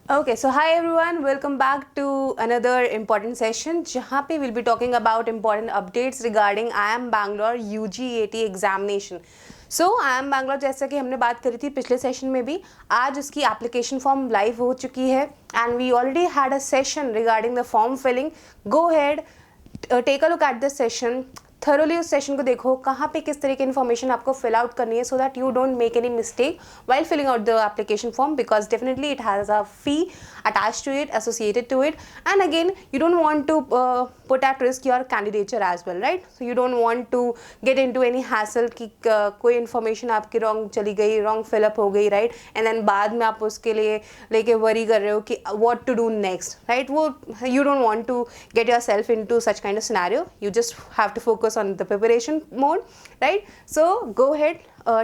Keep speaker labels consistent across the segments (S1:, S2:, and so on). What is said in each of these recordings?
S1: Okay, so hi everyone, welcome back to another important session जहाँ पे we'll be talking about important updates regarding IIM Bangalore UGAT examination. So IIM Bangalore जैसा कि हमने बात करी थी पिछले सेशन में भी, आज उसकी एप्लीकेशन फॉर्म लाइव हो चुकी है and we already had a session regarding the form filling. Go ahead, take a look at this session. Thoroughly उस सेशन को देखो कहाँ पे किस तरह की इन्फॉर्मेशन आपको फिल आउट करनी है so that you don't make any mistake while filling out the application form, because definitely it has a fee attached to it, associated to it, and again you don't want to put at risk your candidature as well, right? So you don't want to get into any hassle कि कोई information आपकी wrong चली गई, wrong fill up हो गई, right, and then बाद में आप उसके लिए लेके वरी कर रहे हो कि what to do next, right? वो you don't want to get yourself into such kind of scenario. You just have to focus on the preparation mode, right? So go ahead,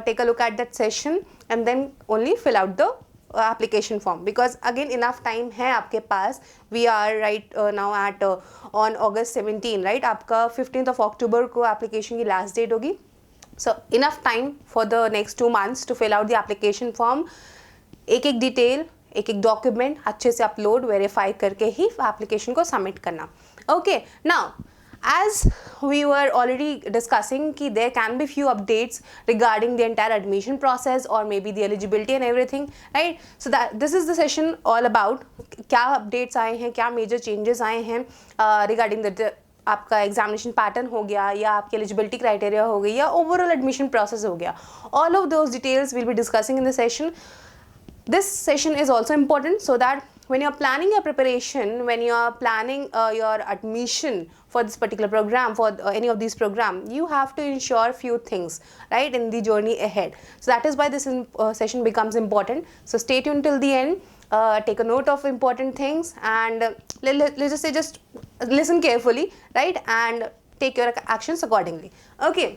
S1: take a look at that session and then only fill out the application form, because again enough time है आपके पास. We are right now at on August 17, right? आपका 15th of October को application की last date होगी. So enough time for the next 2 months to fill out the application form. एक एक detail, एक एक डॉक्यूमेंट अच्छे से अपलोड वेरीफाई करके ही एप्लीकेशन को सबमिट करना. Okay, now as we were already discussing कि there can be few updates regarding the entire admission process or maybe the eligibility and everything, right? So that this is the session all about क्या updates आए हैं, क्या major changes आए हैं regarding the आपका examination pattern हो गया या आपकी एलिजिबिलिटी क्राइटेरिया हो गई या ओवरऑल एडमिशन प्रोसेस हो गया. All of those details will be discussing in the session. This session is also important so that when you are planning your preparation, when you are planning your admission for this particular program, for any of these programs, you have to ensure few things, right, in the journey ahead. So that is why this session becomes important. So stay tuned till the end. Take a note of important things and let's just say just listen carefully, right, and take your actions accordingly. Okay,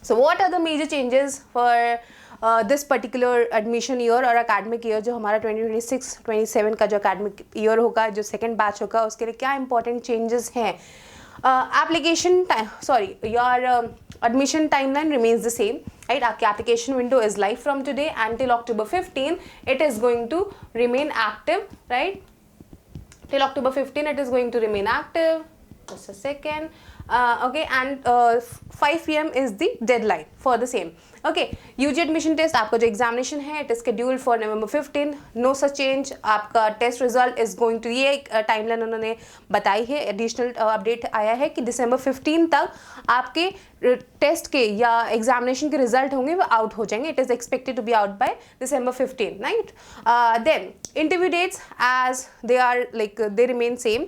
S1: so what are the major changes for this particular admission year और academic year जो हमारा 2026-27 का जो academic year होगा, जो second batch होगा, उसके लिए क्या important changes हैं? Application time, sorry, your admission timeline remains the same, right? आपकी application window is live from today until October 15. It is going to remain active, right? Till October 15 it is going to remain active. Just a second. Okay, and 5 PM is the deadline for the same. Okay, UG admission test आपका जो examination है it is scheduled for November 15. No such change. आपका test result is going to, ये timeline उन्होंने बताई है, additional update आया है कि December 15 तक आपके टेस्ट के या एग्जामिनेशन के रिजल्ट होंगे वो आउट हो जाएंगे. It is expected to be out by December 15, right? Then interview dates as they are like they remain same.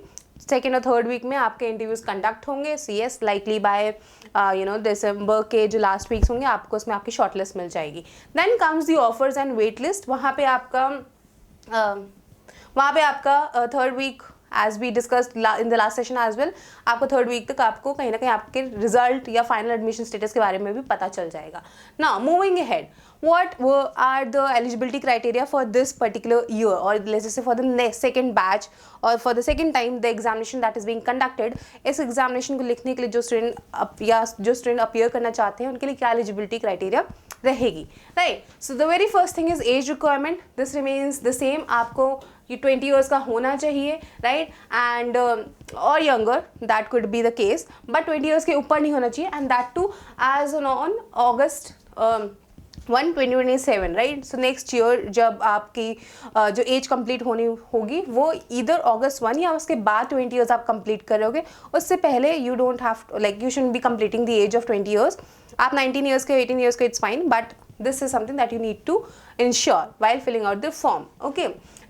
S1: Second और थर्ड वीक में आपके इंटरव्यूज़ कंडक्ट होंगे. CS लाइकली बाय दिसंबर के जो लास्ट वीक्स होंगे आपको उसमें आपकी शॉर्टलिस्ट मिल जाएगी. Then comes the offers and wait list. वहाँ पे आपका third week as we discussed in the last session as well, आपको थर्ड वीक तक आपको कहीं ना कहीं आपके रिजल्ट या फाइनल एडमिशन स्टेटस के बारे में भी पता चल जाएगा. Now moving ahead, what are the eligibility criteria for this particular year, or let's just say for the next second batch or for the second time the examination that is being conducted. इस examination को लिखने के लिए जो student appear करना चाहते हैं उनके लिए क्या एलिजिबिलिटी क्राइटेरिया रहेगी, right? So the very first thing is age requirement. This remains the same. आपको ये 20 ईयर्स का होना चाहिए, राइट, एंड और younger, that could be the case, but 20 years के ऊपर नहीं होना चाहिए, and that too age on August 1, 2027, राइट? सो नेक्स्ट ईयर जब आपकी जो एज कंप्लीट होनी होगी वो इधर August 1 या उसके बाद 20 ईयर्स आप कंप्लीट करोगे. उससे पहले you don't have like you should be completing the age of 20 years. आप 19 ईयर्स के 18 ईयर्स के it's fine, but this is something that you need to ensure while filling out the form. Okay,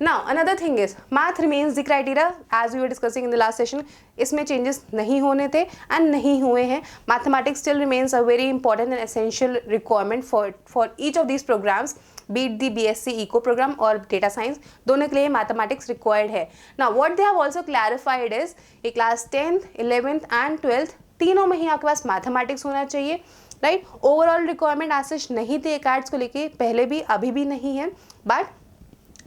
S1: now another thing is math remains the criteria as we were discussing in the last session. इसमें changes नहीं होने थे and नहीं हुए हैं. Mathematics still remains a very important and essential requirement for each of these programs, be it the BSc Eco program or data science. दोनों के लिए mathematics required है. Now what they have also clarified is ये class 10th, 11th and 12th तीनों में ही आपके पास mathematics होना चाहिए, राइट? ओवरऑल रिक्वायरमेंट एज सच नहीं थे एकार्ड्स को लेके, पहले भी अभी भी नहीं है, बट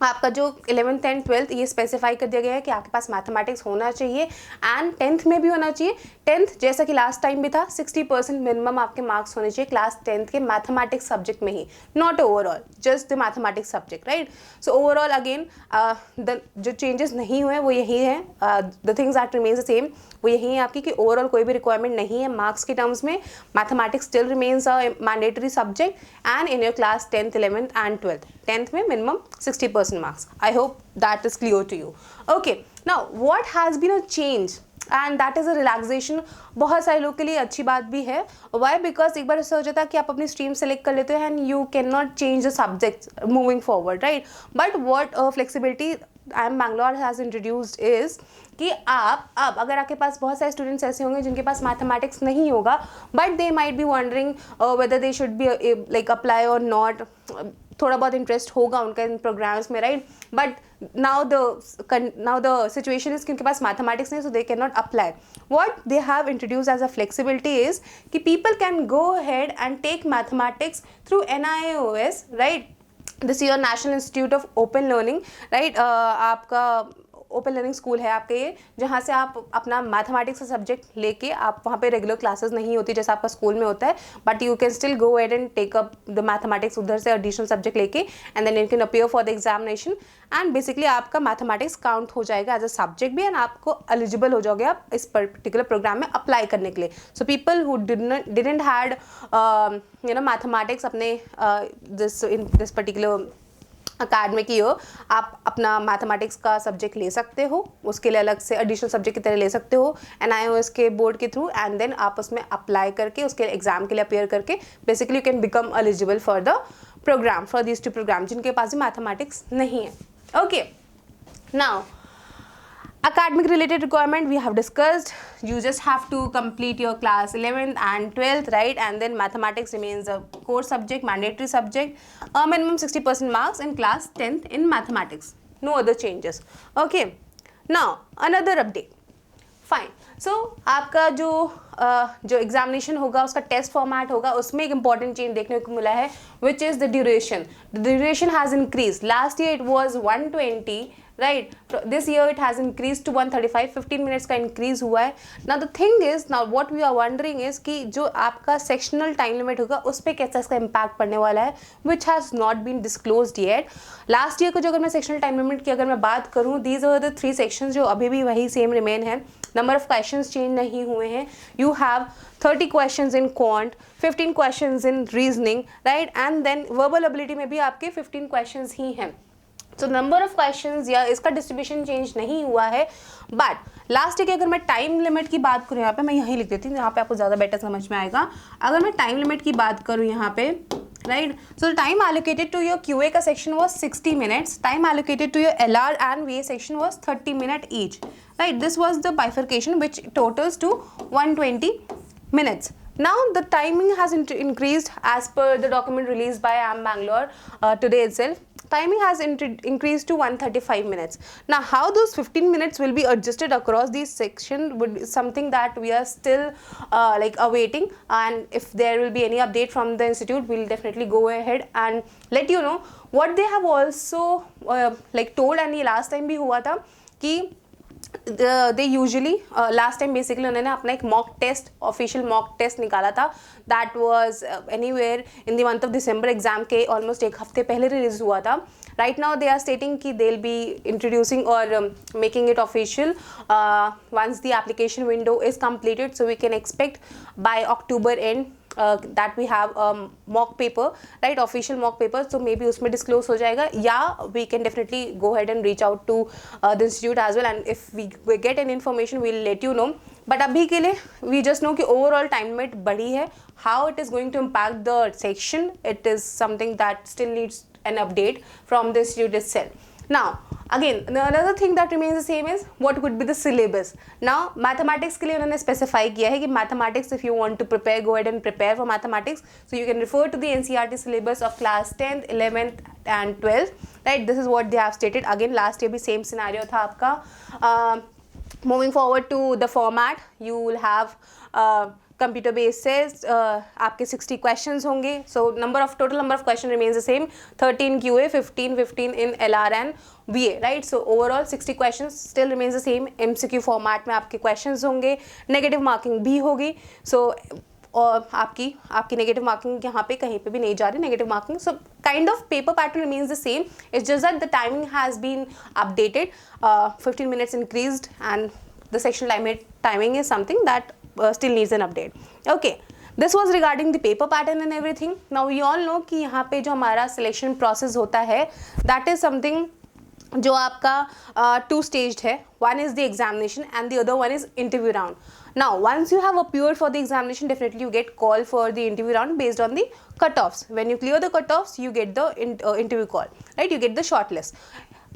S1: आपका जो 11th एंड 12th ये स्पेसिफाई कर दिया गया है कि आपके पास मैथमेटिक्स होना चाहिए एंड 10th में भी होना चाहिए। 10th जैसा कि लास्ट टाइम भी था 60% मिनिमम आपके मार्क्स होने चाहिए क्लास 10th के मैथमेटिक्स सब्जेक्ट में ही, not overall, just the mathematics subject, right. So overall again जो चेंजेस नहीं हुए वो यही है, the things that remains the same, वो यही है आपकी कि ओवरऑल कोई भी रिक्वायरमेंट नहीं है मार्क्स के टर्म्स में। Mathematics still remains a mandatory subject and in your class 10th 11th and 12th। 10th में minimum 60% marks. I hope that is clear to you. Okay, now what has been a change and that is a relaxation। बहुत सारे लोग के लिए अच्छी बात भी है। Why? Because एक बार ऐसा हो जाता है कि आप अपनी स्ट्रीम सेलेक्ट कर लेते हो and you cannot change the subjects moving forward, right? But what flexibility IIM Bangalore has introduced is कि आप अब अगर आपके पास बहुत सारे स्टूडेंट्स ऐसे होंगे जिनके पास मैथमेटिक्स नहीं होगा but they might be wondering whether they should be like apply और नॉट, थोड़ा बहुत इंटरेस्ट होगा उनका इन प्रोग्राम्स में, right. But now the situation is कि उनके पास मैथमेटिक्स नहीं, so they can not apply. What they have introduce as a flexibility is कि people can go ahead and take mathematics through NIOS, right. This is your national institute of open learning, right. आपका open learning school है आपके ये, जहाँ से आप अपना mathematics का सब्जेक्ट लेके, आप वहाँ पे रेगुलर क्लासेस नहीं होती जैसा आपका स्कूल में होता है, but you can still go ahead and take up the mathematics उधर से एडिशनल सब्जेक्ट लेके and then you can appear for the examination and basically आपका मैथमेटिक्स काउंट हो जाएगा एज अ सब्जेक्ट भी एंड आपको एलिजिबल हो जाओगे आप इस पर्टिकुलर प्रोग्राम में अप्लाई करने के लिए। So people who didn't had mathematics अपने दिस पर्टिकुलर अकेडमिक ईयर, आप अपना मैथमेटिक्स का सब्जेक्ट ले सकते हो, उसके लिए अलग से एडिशनल सब्जेक्ट की तरह ले सकते हो NIOS के बोर्ड के थ्रू एंड देन आप उसमें अप्लाई करके उसके एग्जाम के लिए अपेयर करके basically you can become eligible for the programme, for this 2 programme जिनके पास भी मैथमेटिक्स नहीं है। Okay, now academic related requirement we have discussed, you just have to complete your class 11th and 12th, right, and then mathematics remains a core subject, mandatory subject, minimum 60% marks in class 10th in mathematics, no other changes। Okay, now another update, fine। So आपका जो examination होगा उसका test format होगा, उसमें एक important change देखने को मिला है which is the duration. The duration has increase, last year it was 120, right, this year it has increase to 135, 15 minutes का इंक्रीज हुआ है। Now the thing is, now what we are wondering is कि जो आपका sectional time limit होगा उस पर कैसा इसका इम्पैक्ट पड़ने वाला है, which has not been disclosed yet. Last year को जो अगर मैं सेक्शनल टाइम लिमिट की अगर मैं बात करूँ, दीज आर द 3 सेक्शंस जो अभी भी वही सेम रिमेन है, नंबर ऑफ क्वेश्चंस चेंज नहीं हुए हैं। You have 30 questions in quant, 15 questions in reasoning, right, and then verbal ability में भी आपके 15 क्वेश्चंस ही हैं। तो नंबर ऑफ क्वेश्चंस या इसका डिस्ट्रीब्यूशन चेंज नहीं हुआ है। बट लास्ट ईयर की अगर मैं टाइम लिमिट की बात करूँ, यहाँ पे मैं यहीं लिख देती हूँ, यहाँ पे आपको ज़्यादा बेटर समझ में आएगा। अगर मैं टाइम लिमिट की बात करूँ यहाँ पे, right, so time allocated to your QA का section was 60 minutes, time allocated to your LR and VA section was 30 minute each, right. This was the bifurcation which totals to 120 minutes. Now the timing has increased as per the document released by IIM Bangalore today itself. Timing has increased to 135 minutes. Now how those 15 minutes will be adjusted across these section would be something that we are still like awaiting, and if there will be any update from the institute, we'll definitely go ahead and let you know. What they have also like told, and ये last time भी हुआ था कि they usually last time basically उन्होंने अपना एक mock test, official mock test निकाला था, that was anywhere in the month of December, exam के almost एक हफ्ते पहले रिलीज हुआ था। Right now they are stating कि they'll be introducing or making it official once the application window is completed, so we can expect by October end that we have mock paper, right, official mock paper, so maybe उसमें disclose हो जाएगा, या we can definitely go ahead and reach out to the institute as well, and if we get any information we'll let you know. But अभी के लिए we just know कि overall time limit बढ़ी है, how it is going to impact the section, it is something that still needs an update from the institute itself. Now again another thing that remains the same is what would be the syllabus. Now mathematics के लिए उन्होंने specify किया है कि mathematics, if you want to prepare, go ahead and prepare for mathematics, so you can refer to the NCERT syllabus of class 10th 11th and 12th, right, this is what they have stated. Again last year भी same scenario था आपका। Moving forward to the format, you will have computer based से आपके 60 questions होंगे. So total number of question remains the same, 13 QA, 15 in LR and VA, right. So overall 60 questions still remains the same. MCQ format में आपके questions होंगे, negative marking भी होगी. सो और आपकी नेगेटिव मार्किंग यहाँ पे कहीं पे भी नहीं जा रही negative marking. So kind of paper pattern remains the same. It's just that the timing has been updated, 15 minutes increased, and the section timing is something that still needs an update. Okay, this was regarding the paper pattern and everything. Now we all know कि यहाँ पे जो हमारा selection process होता है, that is something जो आपका two staged है. One is the examination and the other one is interview round. Now once you have appeared for the examination, definitely you get call for the interview round based on the cutoffs. When you clear the cutoffs, you get the interview call, right? You get the shortlist.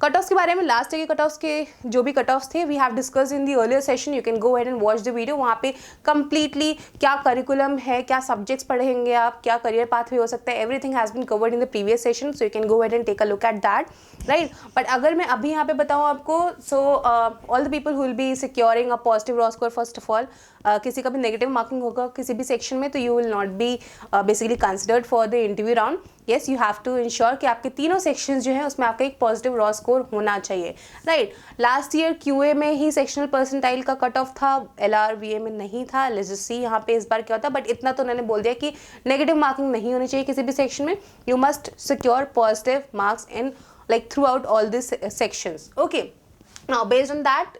S1: Cut offs के बारे में last के cut offs के जो भी cut offs थे we have discuss in the earlier session. You can go ahead and watch the video. वहाँ पे कंप्लीटली क्या करिकुलम है, क्या सब्जेक्ट्स पढ़ेंगे आप, क्या करियर पाथवे हो सकता है, everything has been covered in the previous session. So you can go ahead and take a look at that, right. But अगर मैं अभी यहाँ पे बताऊँ आपको, so all the people who will be securing a positive raw score, first of all किसी का भी नेगेटिव मार्किंग होगा किसी भी सेक्शन में, तो you will not be basically considered for the interview round. Yes, you have to ensure कि आपके तीनों सेक्शंस जो हैं उसमें आपका एक पॉजिटिव रॉ स्कोर होना चाहिए, राइट. लास्ट ईयर QA में ही सेक्शनल परसेंटाइल का कट ऑफ था, LR VA में नहीं था. लेट्स जस्ट सी यहाँ पे इस बार क्या होता है. बट इतना तो उन्होंने बोल दिया कि नेगेटिव मार्किंग नहीं होनी चाहिए किसी भी सेक्शन में. You must secure positive marks in like throughout all these sections. Okay, now based on that,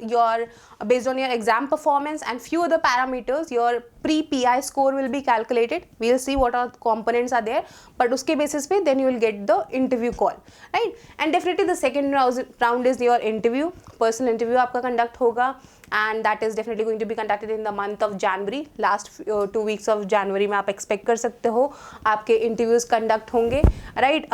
S1: based on your exam performance and few other parameters, your pre-PI score will be calculated. We'll see what are components are there, but uske basis pe then you will get the interview call, right. And definitely the second round is your interview. Personal interview आपका conduct होगा, and that is definitely going to be conducted in the month of January. Last 2 weeks of January में आप expect कर सकते हो आपके interviews conduct होंगे, right.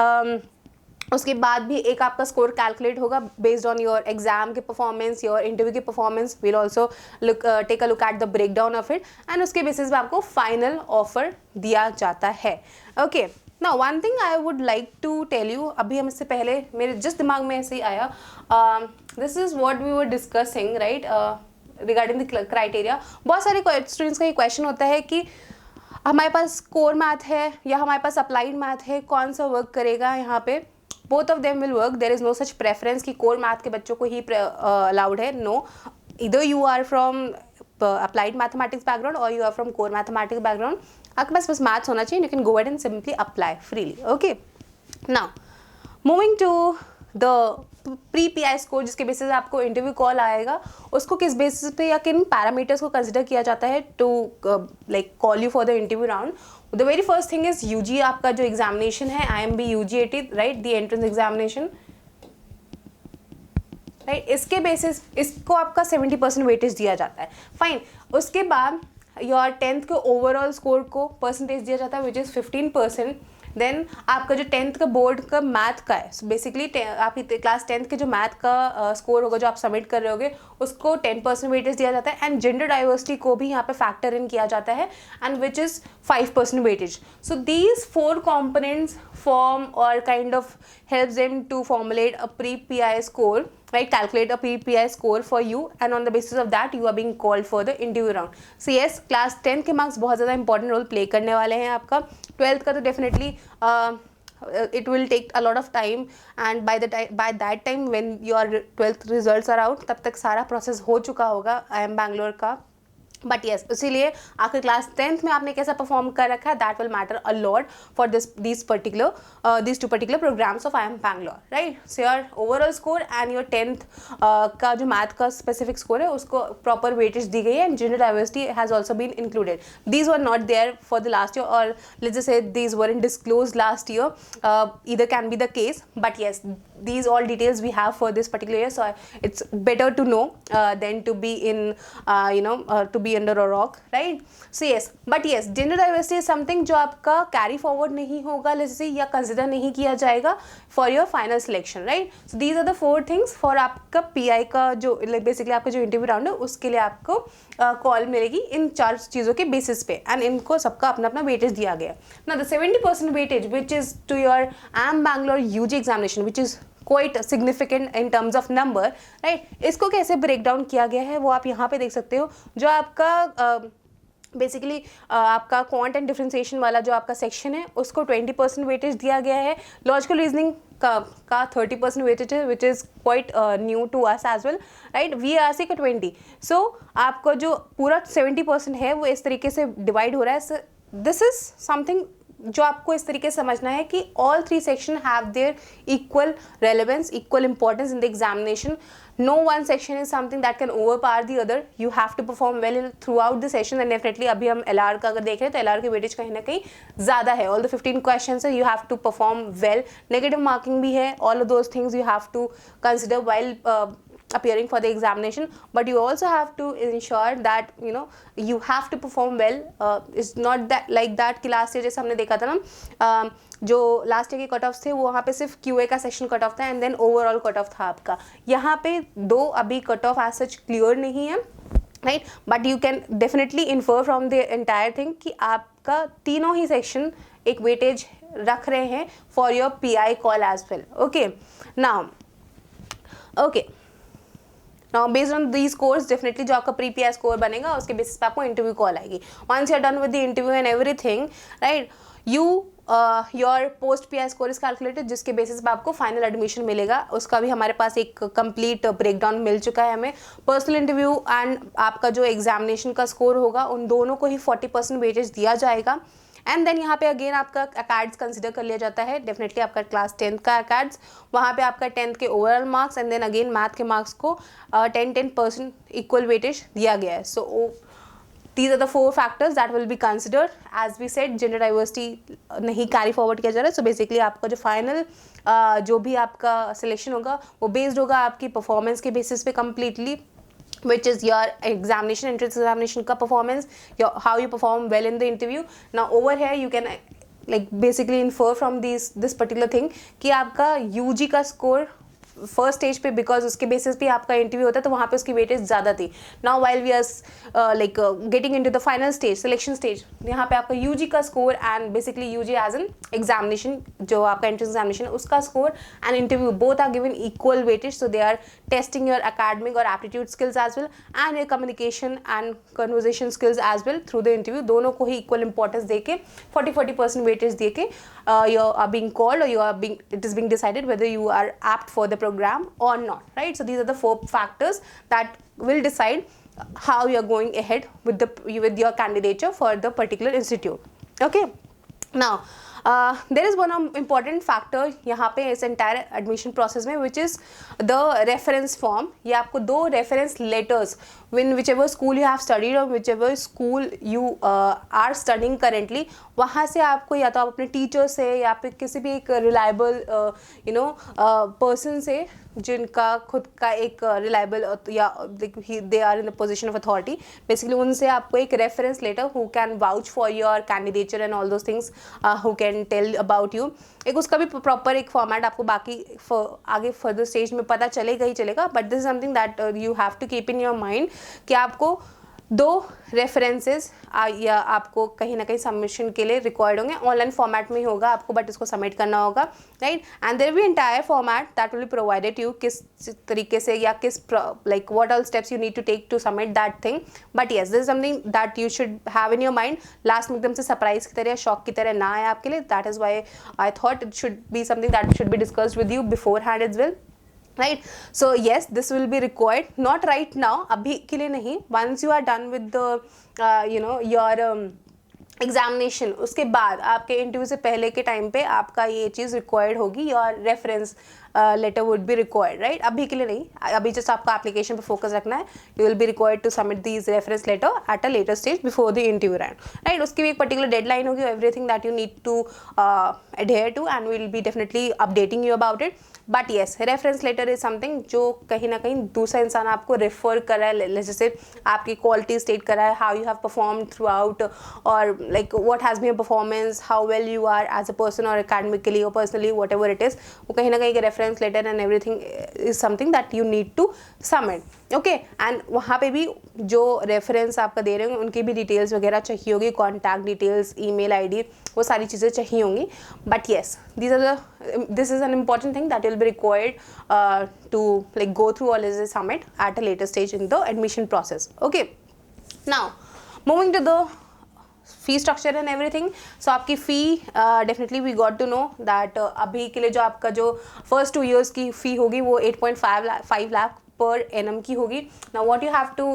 S1: उसके बाद भी एक आपका स्कोर कैलकुलेट होगा बेस्ड ऑन योर एग्जाम के परफॉर्मेंस, योर इंटरव्यू के performance. Will also take a look at the break down of it, and उसके बेसिस पे आपको फाइनल ऑफर दिया जाता है. Okay, now one thing I would like to tell you, अभी हम इससे पहले मेरे जिस दिमाग में ऐसे ही आया, this is what we were discussing, right, regarding the criteria. बहुत सारे स्टूडेंट्स का ये क्वेश्चन होता है कि हमारे पास कोर मैथ है या हमारे पास अप्लाइड मैथ है, कौन सा वर्क करेगा यहाँ पे. Both of them will work. There is no such preference कि कोर मैथ के बच्चों को ही अलाउड है. नो, इधर you are from applied mathematics background और you are from core mathematics background. आपके पास बस मैथ्स होना चाहिए. You can go ahead and simply apply freely. Okay, now moving to the pre-PI score, जिसके बेसिस आपको इंटरव्यू कॉल आएगा, उसको किस बेसिस पे या किन पैरामीटर्स को कंसिडर किया जाता है to like call you for the interview round. The very first thing is UG आपका जो एग्जामिनेशन है, IMB UG-AT, right, the entrance examination, right. इसके बेसिस इसको आपका 70% वेटेज दिया जाता है. फाइन. उसके बाद योर 10th के ओवरऑल स्कोर को परसेंटेज दिया जाता है विच इज़ 15%. देन आपका जो 10th का बोर्ड का मैथ का है, बेसिकली आपकी क्लास 10th के जो मैथ का स्कोर होगा जो आप सबमिट कर रहे होगे उसको 10% वेटेज दिया जाता है. एंड जेंडर डाइवर्सिटी को भी यहाँ पे फैक्टर इन किया जाता है, and which is 5% weightage. So these 4 components form or kind of helps them to formulate a pre-PI score, right, calculate a pre-PI score for you, and on the basis of that you are being called for the interview round. So yes, class 10 के marks बहुत ज़्यादा important role play करने वाले हैं आपका. 12th का तो definitely it will take a lot of time, and by that time when your 12th results are out, तब तक सारा प्रोसेस हो चुका होगा IIM बैंगलोर का. बट येस, इसीलिए आखिर क्लास 10th में आपने कैसा परफॉर्म कर रखा है, that will matter a lot for these two particular programs of IIM Bangalore, right. So your overall score and your 10th का जो मैथ का स्पेसिफिक स्कोर है उसको प्रॉपर वेटेज दी गई है, and gender diversity has also been included. These were not there for the last year, और let's just say these were in disclose last year. either can be the case, but yes, these all details we have for this particular year, so it's better to know than to be in to be under a rock, right. So yes, but yes, gender diversity is something जो आपका carry forward नहीं होगा, let's say, या consider नहीं किया जाएगा for your final selection, right. So these are the 4 things for आपका PI का जो basically आपका जो interview round है उसके लिए आपको कॉल मिलेगी इन 4 चीज़ों के बेसिस पे, एंड इनको सबका अपना अपना वेटेज दिया गया. Now the 70% weightage which is to your IIM Bangalore UG examination, which is quite significant in terms of number, right. इसको कैसे ब्रेक डाउन किया गया है वो आप यहाँ पे देख सकते हो. जो आपका बेसिकली आपका क्वांट एंड डिफरेंशिएशन वाला जो आपका सेक्शन है उसको 20% वेटेज दिया गया है. लॉजिकल रीजनिंग का 30% वेटेज है, which is quite new to us as well, right. VRC का 20. सो आपका जो पूरा 70% है वो इस तरीके से डिवाइड हो रहा है. दिस इज समथिंग जो आपको इस तरीके से समझना है कि all 3 section have their equal relevance, equal importance in the examination. No one section is something that can overpower the other. You have to perform well throughout the session and definitely अभी हम LR का अगर देख रहे हैं तो LR की weightage कहीं ना कहीं ज़्यादा है. All the 15 questions है, you have to perform well. Negative marking भी है. All of those things you have to consider while appearing for the examination, but you also have to ensure that you have to perform well. It's not that like that कि last year जैसे हमने देखा था ना, जो last year के cut off थे वो वहाँ पे सिर्फ QA का सेक्शन कट ऑफ था and then overall cut off था आपका. यहाँ पे 2 अभी cut off as such clear नहीं है, right. But you can definitely infer from the entire thing कि आपका तीनों ही सेक्शन एक वेटेज रख रहे हैं for your PI call as well. Okay, now okay, now based on the scores definitely जो आपका प्री PI स्कोर बनेगा उसके बेसिस पे आपको इंटरव्यू कॉल आएगी. Once you are done with the interview and everything, right, your post PI score is calculated, जिसके basis पे आपको फाइनल एडमिशन मिलेगा. उसका भी हमारे पास एक कंप्लीट ब्रेकडाउन मिल चुका है हमें. पर्सनल इंटरव्यू एंड आपका जो एग्जामिनेशन का स्कोर होगा उन दोनों को ही 40% वेटेज दिया जाएगा. एंड देन यहाँ पे अगेन आपका अकैड्स कंसिडर कर लिया जाता है. डेफिनेटली आपका क्लास 10th का अकैड्स, वहाँ पे आपका 10th के overall marks and then again math के मार्क्स को 10% इक्वल वेटेज दिया गया है. So these are the 4 factors that will be considered. As we said, gender diversity नहीं कैरी फॉरवर्ड किया जा रहा है. सो बेसिकली आपका जो फाइनल जो भी आपका सिलेक्शन होगा वो बेस्ड होगा आपकी परफॉर्मेंस के बेसिस पे completely, which is your examination, entrance examination का performance, how you perform well in the interview. Now over here you can like basically infer from this particular thing कि आपका UG का score first stage पे, because उसके basis पे आपका interview होता है तो वहाँ पे उसकी वेटेज ज़्यादा थी. Now while we are like getting into the final stage, selection stage, यहाँ पे आपका UG का score and basically UG as an examination, जो आपका एंट्रेंस एग्जामिनेशन उसका score and interview both are given equal weightage. So they are testing your academic और aptitude skills as well and your communication and conversation skills as well through the interview. दोनों को ही equal importance दे के 40% weightage दे के you are being called or it is being decided whether you are apt for the program or not, right? So these are the 4 factors that will decide how you are going ahead with your candidature for the particular institute. Okay, now there is one important factor यहाँ पे इस entire admission process में, which is the reference form. ये आपको 2 reference letters whichever school you have studied or whichever school you are studying currently, वहाँ से आपको या तो आप अपने टीचर से या फिर किसी भी एक रिलायबल पर्सन से जिनका खुद का एक रिलायबल या they are in the position of authority, basically उनसे आपको एक reference letter who can vouch for your candidature and all those things, who can tell about you. एक उसका भी प्रॉपर एक फॉर्मेट आपको बाकी आगे फर्दर स्टेज में पता चलेगा ही चलेगा. But this is something that you have to keep in your mind कि आपको 2 रेफरेंसेस या आपको कहीं ना कहीं सबमिशन के लिए रिक्वायर्ड होंगे. ऑनलाइन फॉर्मेट में ही होगा आपको, बट इसको सबमिट करना होगा, राइट. And there will be entire format that will be provided you, किस तरीके से या किस like what all steps you need to take to submit that thing. But yes, this is something that you should have in your mind. Last में एकदम से surprise की तरह, शॉक की तरह ना आए आपके लिए. That is why I thought it should be something that should be discussed with you beforehand as well, right? So yes, this will be required, not right now, अभी के लिए नहीं. Once you are done with the your examination, उसके बाद आपके interview से पहले के टाइम पे आपका ये चीज़ रिक्वायर्ड होगी. Your reference letter would be required, right. अभी के लिए नहीं, अभी जस्ट आपका एप्लीकेशन पे फोकस रखना है. You will be required to submit these reference letter at a later stage before the interview round, right. उसकी भी एक पर्टिकुलर डेडलाइन होगी, everything that you need to adhere to and we will be definitely updating you about it. But yes, reference letter is something जो कहीं ना कहीं दूसरा इंसान आपको रेफर कर रहा है, जैसे आपकी क्वालिटी स्टेट कर रहा है, how you have perform throughout और like what has been your performance, how well you are as a person और एकेडमिकली और personally, whatever it is. वो कहीं ना कहीं reference letter and everything is something that you need to submit. Okay, and वहाँ पे भी जो रेफरेंस आपका दे रहे होंगे उनकी भी डिटेल्स वगैरह चाहिए होगी, कॉन्टैक्ट डिटेल्स, ईमेल आईडी, वो सारी चीज़ें चाहिए होंगी. But yes, this is an important thing that will be required to like go through all as a summit at a later stage in the admission process. Okay, now moving to the fee structure and everything. So आपकी fee definitely we got to know that अभी के लिए जो आपका जो first 2 years की फ़ी होगी वो 8.5 लाख पर एनम की होगी. Now what you have to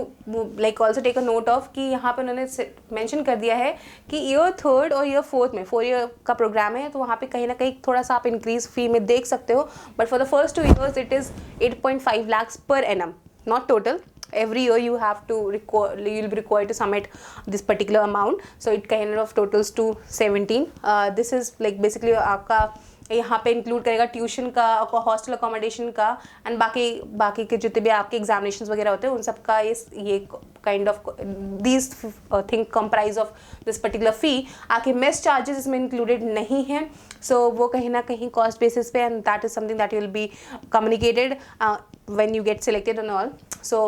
S1: like also take a note of कि यहाँ पे उन्होंने मेंशन कर दिया है कि ईयर 3rd और ईयर 4th में 4 year का प्रोग्राम है, तो वहाँ पे कहीं ना कहीं थोड़ा सा आप इंक्रीज फी में देख सकते हो. But for the first 2 years it is 8.5 lakhs per annum, not total. Every year you have to you'll be required to submit this particular amount, so it kind of totals to 17. This is like basically आपका यहाँ पे include करेगा tuition का, hostel accommodation का, and बाकी के जितने भी आपके एग्जामिनेशंस वगैरह होते हैं उन सब का ये kind of these thing comprise of this particular fee. आपके मेस चार्जेस इसमें इंक्लूडेड नहीं हैं, सो वो कहीं ना कहीं कॉस्ट बेसिस पे, and that is something that will be communicated when you get selected and all. So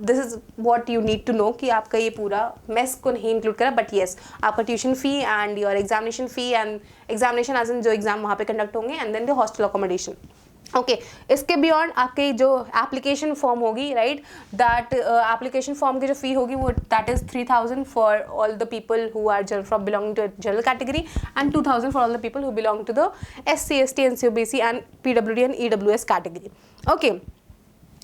S1: this is what you need to know कि आपका ये पूरा मेस को नहीं इंक्लूड करा, बट येस आपका tuition fee and your examination fee and examination as in जो exam वहाँ पे कंडक्ट होंगे, and then the hostel accommodation. Okay, इसके बियॉन्ड आपकी जो एप्लीकेशन फॉर्म होगी, राइट, दैट एप्लीकेशन फॉर्म की जो फी होगी वो that is 3,000 for all the people who are from belonging to general category, and 2,000 for all the people who belong to the SC ST NCOBC and PWD and EWS category. Okay,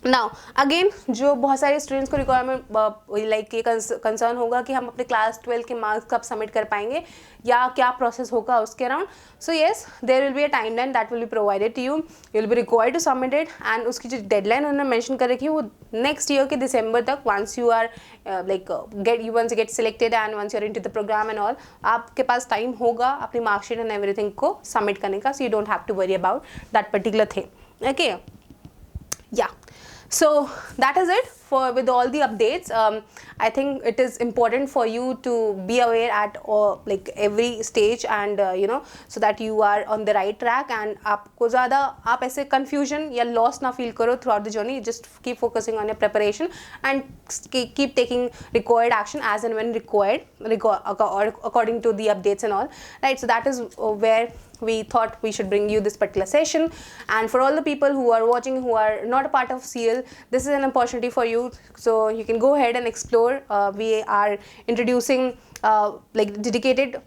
S1: now again जो बहुत सारे students को requirement like ये concern होगा कि हम अपने class 12 के मार्क्स कब सबमिट कर पाएंगे या क्या प्रोसेस होगा उसके around. So yes, there will be a timeline that will be provided to you. You will be required to submit it, and उसकी जो डेडलाइन उन्होंने मेंशन कर रखी है वो नेक्स्ट ईयर के दिसंबर तक. Once you are like once you get selected and once you are into the program and all, आपके पास टाइम होगा अपनी मार्कशीट एंड एवरीथिंग को सबमिट करने का. So you don't have to worry about that particular thing. Okay, yeah, so that is it for with all the updates. I think it is important for you to be aware at like every stage, and you know, so that you are on the right track, and आपको ज़्यादा आप ऐसे confusion या loss ना feel करो throughout the journey. Just keep focusing on your preparation and keep taking required action as and when required, according to the updates and all, right? So that is where we thought we should bring you this particular session. And for all the people who are watching who are not a part of CL, this is an opportunity for you, so you can go ahead and explore. We are introducing like dedicated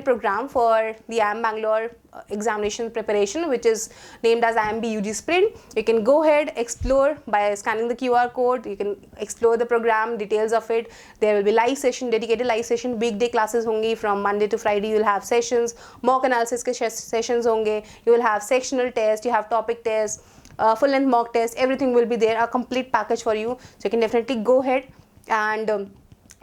S1: program for the IIM Bangalore examination preparation, which is named as IIMB UG Sprint. You can go ahead, explore by scanning the QR code. You can explore the program, details of it. There will be live session, dedicated live session, weekday classes hongi from Monday to Friday. You will have sessions, mock analysis ke sessions honge. You will have sectional test, you have topic test, full length mock test. Everything will be there, a complete package for you. So you can definitely go ahead and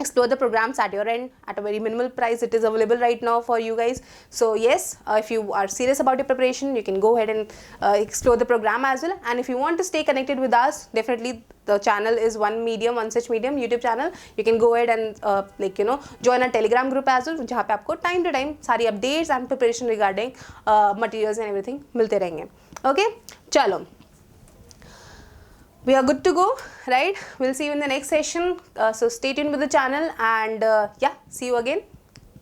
S1: explore the programs at your end at a very minimal price. It is available right now for you guys. So yes, if you are serious about your preparation, you can go ahead and explore the program as well. And if you want to stay connected with us, definitely the channel is one such medium YouTube channel. You can go ahead and like you know, join a Telegram group as well, जहाँ पे आपको time to time सारी updates and preparation regarding materials and everything मिलते रहेंगे. Okay, चलो, we are good to go, right? We'll see you in the next session. So stay tuned with the channel, and yeah, see you again.